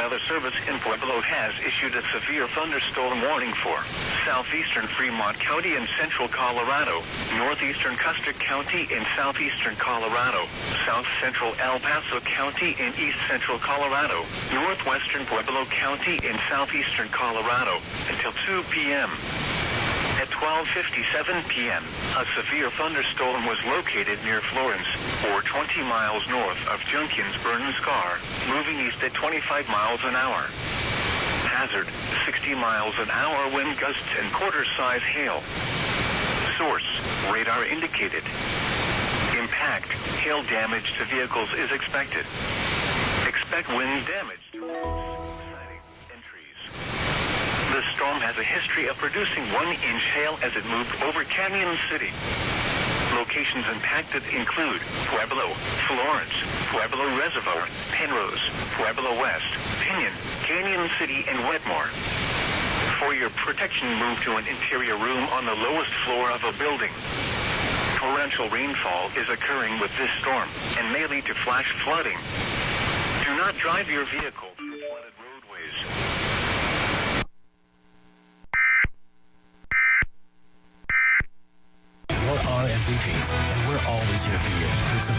Weather Service in Pueblo has issued a severe thunderstorm warning for southeastern Fremont County in central Colorado, northeastern Custer County in southeastern Colorado, south central El Paso County in east central Colorado, northwestern Pueblo County in southeastern Colorado, until 2 p.m. At 12:57 p.m., a severe thunderstorm was located near Florence, or 20 miles north of Junkins-Burns Scar, moving east at 25 miles an hour. Hazard, 60 miles an hour wind gusts and quarter-size hail. Source, radar indicated. Impact, hail damage to vehicles is expected. Expect wind damage to roads, siding, and trees. The storm has a history of producing 1-inch hail as it moved over Canyon City. Locations impacted include Pueblo, Florence, Pueblo Reservoir, Penrose, Pueblo West, Pinyon, Canyon City, and Wetmore. For your protection, move to an interior room on the lowest floor of a building. Torrential rainfall is occurring with this storm and may lead to flash flooding. Do not drive your vehicle through flooded roadways. You're our MVPs, and we're always here for you. It's a